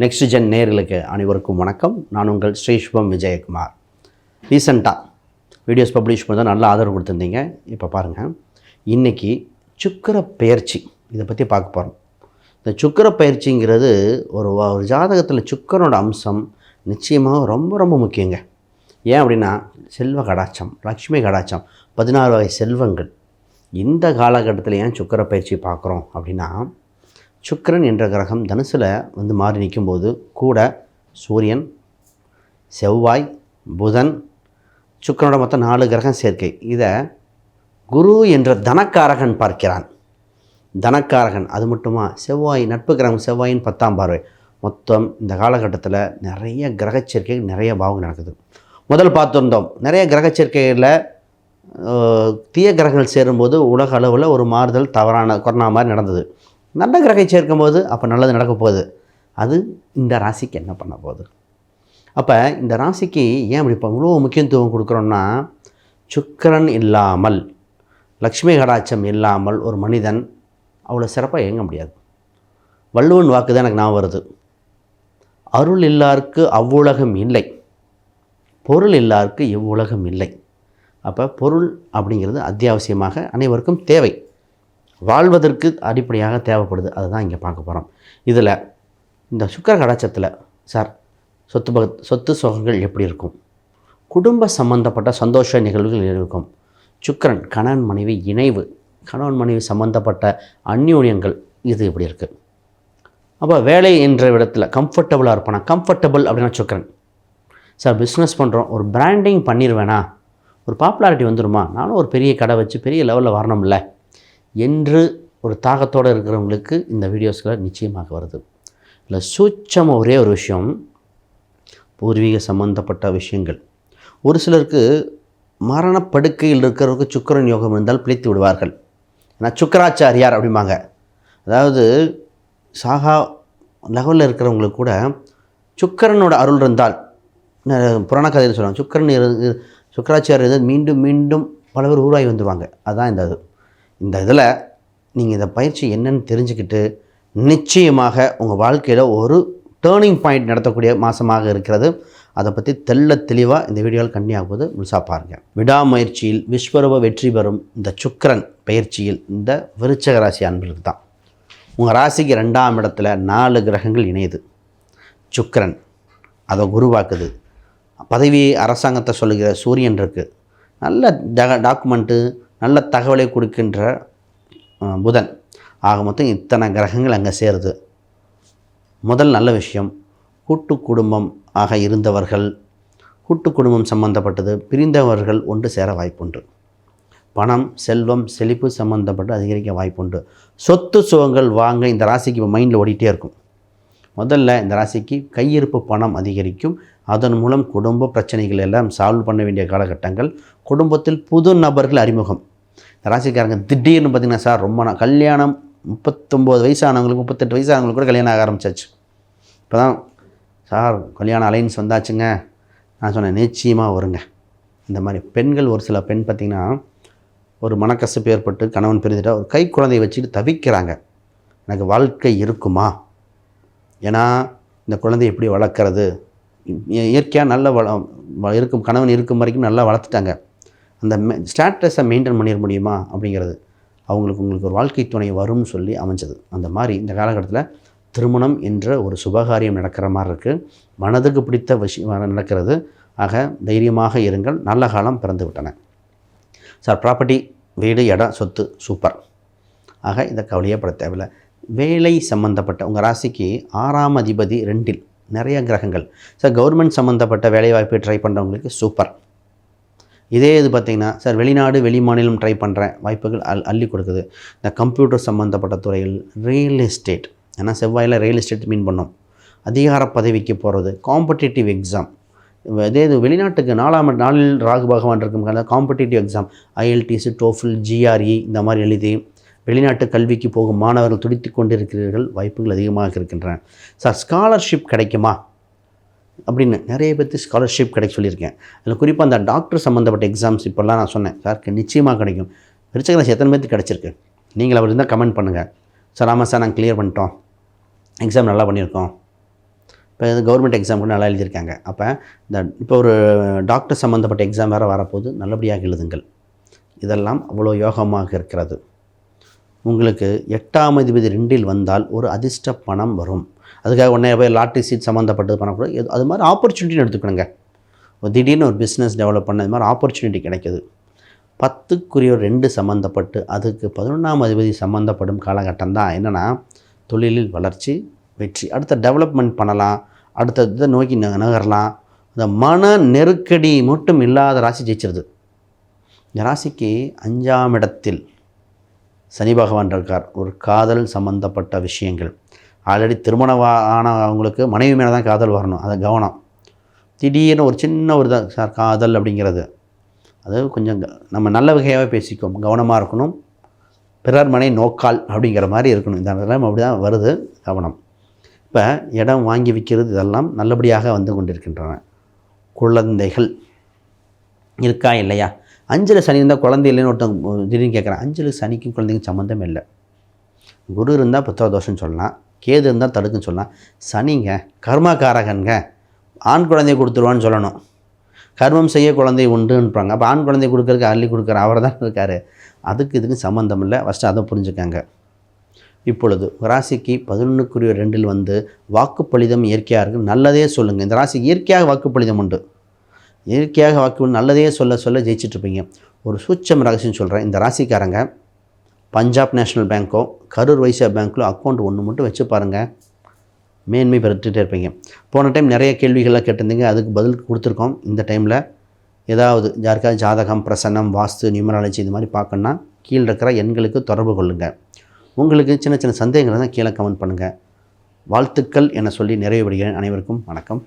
Next gen நேயர்களுக்கு அனைவருக்கும் வணக்கம். நான் உங்கள் ஸ்ரீஷ்வம் விஜயகுமார். ரீசெண்டாக வீடியோஸ் பப்ளிஷ் பண்ணி தான் நல்லா ஆதரவு கொடுத்துருந்தீங்க. இப்போ பாருங்கள், இன்றைக்கி சுக்கிர பெயர்ச்சி இதை பற்றி பார்க்க போகிறோம். இந்த சுக்கிர பெயர்ச்சிங்கிறது ஒரு ஜாதகத்தில் சுக்கிரனோட அம்சம் நிச்சயமாக ரொம்ப ரொம்ப முக்கியங்க. ஏன் அப்படின்னா, செல்வ கடாட்சம், லக்ஷ்மி கடாட்சம், 16 வகை செல்வங்கள். இந்த காலகட்டத்தில் ஏன் சுக்கிர பயிற்சி பார்க்குறோம் அப்படின்னா, சுக்கிரன் என்ற கிரகம் தனுசில் மாறி நிற்கும்போது கூட சூரியன், செவ்வாய், புதன், சுக்கிரனோட மொத்தம் 4 கிரகம் சேர்க்கை. இதை குரு என்ற தனக்காரகன் பார்க்கிறான். தனக்காரகன் அது மட்டுமா, செவ்வாய் நட்பு கிரகம், செவ்வாயின் 10ஆம் பார்வை. மொத்தம் இந்த காலகட்டத்தில் நிறைய கிரக சேர்க்கை, நிறைய பாவங்கள் நடக்குது. முதல் பார்த்துருந்தோம், நிறைய கிரக சேர்க்கைகளில் தீய கிரகங்கள் சேரும்போது உலக அளவில் ஒரு மாறுதல், தவறான கொரோனா மாதிரி நடந்தது. நல்ல கிரகம் சேர்க்கும்போது அப்போ நல்லது நடக்க போகுது. அது இந்த ராசிக்கு என்ன பண்ண போகுது? அப்போ இந்த ராசிக்கு ஏன் இப்படி இப்போ இவ்வளோ முக்கியத்துவம் கொடுக்குறோன்னா, சுக்கிரன் இல்லாமல், லக்ஷ்மி கடாட்சம் இல்லாமல் ஒரு மனிதன் அவ்வளோ சிறப்பாக இயங்க முடியாது. வள்ளுவன் வாக்கு தான் எனக்கு ஞாபகம் வருது. அருள் இல்லாருக்கு அவ்வுலகம் இல்லை, பொருள் இல்லாருக்கு இவ்வுலகம் இல்லை. அப்போ பொருள் அப்படிங்கிறது அத்தியாவசியமாக அனைவருக்கும் தேவை, வாழ்வதற்கு அடிப்படையாக தேவைப்படுது. அதுதான் இங்கே பார்க்க போகிறோம். இதில் இந்த சுக்கிர கடாட்சத்தில் சார் சொத்து சுகங்கள் எப்படி இருக்கும், குடும்ப சம்பந்தப்பட்ட சந்தோஷ நிகழ்வுகள் இருக்கும், சுக்கிரன் கணவன் மனைவி இணைவு, கணவன் மனைவி சம்பந்தப்பட்ட அந்யோன்யங்கள் இது எப்படி இருக்குது. அப்போ வேலை என்ற இடத்துல கம்ஃபர்டபுளாக இருப்பானா, கம்ஃபர்டபுள் அப்படின்னா சுக்கிரன். சார் பிஸ்னஸ் பண்ணுறோம், ஒரு பிராண்டிங் பண்ணிடுவேனா, ஒரு பாப்புலாரிட்டி வந்துடுமா, நானும் ஒரு பெரிய கடை வச்சு பெரிய லெவலில் வரணும்ல என்று ஒரு தாகத்தோடு இருக்கிறவங்களுக்கு இந்த வீடியோஸ்களை நிச்சயமாக வருது. இல்லை சூட்சமாக ஒரே ஒரு விஷயம், பூர்வீக சம்பந்தப்பட்ட விஷயங்கள். ஒரு சிலருக்கு மரணப்படுக்கையில் இருக்கிறவருக்கு சுக்கிரன் யோகம் இருந்தால் பிழைத்து விடுவார்கள். ஏன்னா சுக்கராச்சாரியார் அப்படிம்பாங்க. அதாவது சாகா லெவலில் இருக்கிறவங்களுக்கு கூட சுக்கிரனோட அருள் இருந்தால், புராண கதையில் சொல்லுவாங்க, சுக்கராச்சாரியர் மீண்டும் மீண்டும் பல பேர் உருவாகி வந்துடுவாங்க. அதுதான் இந்த இதில் நீங்கள் இந்த பயிற்சி என்னன்னு தெரிஞ்சுக்கிட்டு நிச்சயமாக உங்கள் வாழ்க்கையில் ஒரு டேர்னிங் பாயிண்ட் நடத்தக்கூடிய மாதமாக இருக்கிறது. அதை பற்றி தெளிவாக இந்த வீடியோவில் கண்டிப்பாக போது முழுசாக பாருங்கள். விடாமுயற்சியில் விஸ்வரூப வெற்றி பெறும் இந்த சுக்கிரன் பயிற்சியில் இந்த விருச்சிக ராசி அன்பர்களுக்கு தான். உங்கள் ராசிக்கு 2ஆம் இடத்துல 4 கிரகங்கள் இணையுது. சுக்கிரன் அதை குருவாக்குது. பதவி அரசாங்கத்தை சொல்லுகிற சூரியன் இருக்குது. நல்ல டாக்குமெண்ட்டு, நல்ல தகவலை கொடுக்கின்ற புதன். ஆக மொத்தம் இத்தனை கிரகங்கள் அங்கே சேருது. முதல் நல்ல விஷயம், கூட்டு குடும்பம் ஆக இருந்தவர்கள், கூட்டு குடும்பம் சம்பந்தப்பட்டது பிரிந்தவர்கள் ஒன்று சேர வாய்ப்புண்டு. பணம், செல்வம், செழிப்பு சம்பந்தப்பட்டு அதிகரிக்க வாய்ப்புண்டு. சொத்து சுகங்கள் வாங்க இந்த ராசிக்கு இப்போ மைண்டில் ஓடிட்டே இருக்கும். முதல்ல இந்த ராசிக்கு கையிருப்பு பணம் அதிகரிக்கும். அதன் மூலம் குடும்ப பிரச்சனைகள் எல்லாம் சால்வ் பண்ண வேண்டிய காலகட்டங்கள். குடும்பத்தில் புது நபர்கள் அறிமுகம். இந்த ராசிக்காரங்க திடீர்னு பார்த்திங்கன்னா, சார் ரொம்ப கல்யாணம் 39 வயசானவங்களுக்கு, 38 வயசானவங்களுக்கு கூட கல்யாணம் ஆக ஆரம்பிச்சாச்சு. இப்போ தான் சார் கல்யாணம் அலைன்ஸ் வந்தாச்சுங்க. நான் சொன்னேன், நிச்சயமாக வருங்க. இந்த மாதிரி பெண்கள், ஒரு சில பெண் பார்த்திங்கன்னா, ஒரு மனக்கசப்பு ஏற்பட்டு கணவன் பிரிந்துட்டால் ஒரு கை குழந்தையை வச்சுட்டு தவிக்கிறாங்க. எனக்கு வாழ்க்கை இருக்குமா, ஏன்னா இந்த குழந்தையை எப்படி வளர்க்குறது, இயற்கையாக நல்ல இருக்கும் கணவன் இருக்கும் வரைக்கும் நல்லா வளர்த்துட்டாங்க, அந்த ஸ்டேட்டஸை மெயின்டைன் பண்ணிட முடியுமா அப்படிங்கிறது. உங்களுக்கு ஒரு வாழ்க்கை துணை வரும்னு சொல்லி அமைஞ்சது. அந்த மாதிரி இந்த காலகட்டத்தில் திருமணம் என்ற ஒரு சுபகாரியம் நடக்கிற மாதிரி இருக்குது. மனதுக்கு பிடித்த விஷயம் நடக்கிறது. ஆக தைரியமாக இருங்கள், நல்ல காலம் பிறந்து விட்டன. சார் ப்ராப்பர்ட்டி, வீடு, இடம், சொத்து சூப்பர். ஆக இந்த கவலையே பட தேவையில்லை. வேலை சம்மந்தப்பட்ட உங்கள் ராசிக்கு 6ஆம் அதிபதி 2இல் நிறைய கிரகங்கள். சார் கவர்மெண்ட் சம்மந்தப்பட்ட வேலைவாய்ப்பு ட்ரை பண்ணுறவங்களுக்கு சூப்பர். இதே இது பார்த்திங்கன்னா, சார் வெளிநாடு வெளி மாநிலம் ட்ரை பண்ணுறேன், வாய்ப்புகள் அள்ளி கொடுக்குது. இந்த கம்ப்யூட்டர் சம்மந்தப்பட்ட துறைகள், ரியல் எஸ்டேட், ஏன்னா செவ்வாயில் ரியல் எஸ்டேட் மீன் பண்ணோம், அதிகார பதவிக்கு போகிறது, காம்படிட்டிவ் எக்ஸாம். இதே இது வெளிநாட்டுக்கு 4ஆம் நாளில் ராகு பகவான் இருக்கும், competitive exam, IELTS, TOEFL, GRE இந்த மாதிரி எழுதி வெளிநாட்டு கல்விக்கு போகும் மாணவர்கள் துடித்து கொண்டிருக்கிறீர்கள், வாய்ப்புகள் அதிகமாக இருக்கின்றன. சார் ஸ்காலர்ஷிப் கிடைக்குமா அப்படின்னு நிறைய பேருக்கு ஸ்காலர்ஷிப் கிடைக்க சொல்லியிருக்கேன். அதில் குறிப்பாக அந்த டாக்டர் சம்மந்தப்பட்ட எக்ஸாம்ஸ் இப்போல்லாம் நான் சொன்னேன், சார் நிச்சயமாக கிடைக்கும். விருச்சிக ராசி எத்தனை பேருக்கு கிடச்சிருக்கு, நீங்கள் அவர் இருந்தால் கமெண்ட் பண்ணுங்கள். சார் ஆமாம் சார் நாங்கள் கிளியர் பண்ணிட்டோம், எக்ஸாம் நல்லா பண்ணியிருக்கோம், இப்போ கவர்மெண்ட் எக்ஸாம் கூட நல்லா எழுதியிருக்காங்க. அப்போ இப்போ ஒரு டாக்டர் சம்மந்தப்பட்ட எக்ஸாம் வேறு வரப்போது, நல்லபடியாக எழுதுங்கள். இதெல்லாம் அவ்வளோ யோகமாக இருக்கிறது. உங்களுக்கு 8ஆம் அதிபதி 2இல் வந்தால் ஒரு அதிர்ஷ்ட பணம் வரும். அதுக்காக உடனே போய் லாட்ரி சீட் சம்மந்தப்பட்டது பண்ணக்கூடாது. அது மாதிரி ஆப்பர்ச்சுனிட்டின்னு எடுத்துக்கணுங்க. திடீர்னு ஒரு பிஸ்னஸ் டெவலப் பண்ண இது மாதிரி ஆப்பர்ச்சுனிட்டி கிடைக்கிது. 10க்குரிய 2 சம்மந்தப்பட்டு அதுக்கு 11ஆம் அதிபதி சம்மந்தப்படும் காலகட்டம் தான் என்னென்னா தொழிலில் வளர்ச்சி, வெற்றி. அடுத்த டெவலப்மெண்ட் பண்ணலாம், அடுத்த இதை நோக்கி நகரலாம். இந்த மன நெருக்கடி மட்டும் இல்லாத ராசி ஜெயிச்சிருது. இந்த ராசிக்கு 5ஆம் இடத்தில் சனி பகவான் இருக்கார். ஒரு காதல் சம்மந்தப்பட்ட விஷயங்கள், ஆல்ரெடி திருமணம் ஆனவங்களுக்கு மனைவி மேலே தான் காதல் வரணும், அதை கவனம். திடீர்னு ஒரு சின்ன ஒரு தான் சார் காதல் அப்படிங்கிறது, அது கொஞ்சம் நம்ம நல்ல வகையாகவே பேசிக்கும், கவனமாக இருக்கணும். பிறர் மனை நோக்கால் அப்படிங்கிற மாதிரி இருக்கணும். இந்த நிலைமை அப்படி தான் வருது, கவனம். இப்போ இடம் வாங்கி விற்கிறது இதெல்லாம் நல்லபடியாக வந்து கொண்டிருக்கின்றன. குழந்தைகள் இருக்கா இல்லையா? 5ல் சனி இருந்தால் குழந்தை இல்லைன்னு ஒருத்தவங்க திடீர்னு கேட்குறேன். 5ல் சனிக்கும் குழந்தைக்கும் சம்மந்தம் இல்லை. குரு இருந்தால் புத்திர தோஷம்னு சொல்லலாம், கேது இருந்தால் தடுக்குன்னு சொல்லலாம். சனிங்க கர்மகாரகங்க, ஆண் குழந்தையை கொடுத்துருவான்னு சொல்லணும். கர்மம் செய்ய குழந்தை உண்டுன்றாங்க. அப்போ ஆண் குழந்தை கொடுக்கறதுக்கு அள்ளி கொடுக்குற அவர் தான் இருக்கார். அதுக்கு இதுக்கு சம்மந்தம் இல்லை. ஃபஸ்ட்டு அதை புரிஞ்சுக்கங்க. இப்பொழுது ராசிக்கு 11க்குரிய 2இல் வந்து வாக்குப்பளிதம் இயற்கையாக இருக்குது. நல்லதே சொல்லுங்கள். இந்த ராசிக்கு இயற்கையாக வாக்குப்பளிதம் உண்டு. இயற்கையாக வாக்கு நல்லதே சொல்ல ஜெயிச்சிட்ருப்பீங்க. ஒரு சூட்சம் ரகசியம் சொல்கிறேன். இந்த ராசிக்காரங்க பஞ்சாப் நேஷ்னல் பேங்க்கோ கரூர் வைஸ்யா பேங்க்கிலோ அக்கௌண்ட் ஒன்று மட்டும் வச்சு பாருங்கள், மேன்மை பெற்றுகிட்டே இருப்பீங்க. போன டைம் நிறைய கேள்விகள்லாம் கேட்டிருந்தீங்க, அதுக்கு பதில் கொடுத்துருக்கோம். இந்த டைமில் ஏதாவது யாருக்காவது ஜாதகம், பிரசன்னம், வாஸ்து, நியூமராலஜி இது மாதிரி பார்க்கணுன்னா கீழே இருக்கிற எண்களுக்கு தொடர்பு கொள்ளுங்கள். உங்களுக்கு சின்ன சின்ன சந்தேகங்களை தான் கீழே கமெண்ட் பண்ணுங்கள். வாழ்த்துக்கள் என சொல்லி நிறைவு பெறுகிறேன். அனைவருக்கும் வணக்கம்.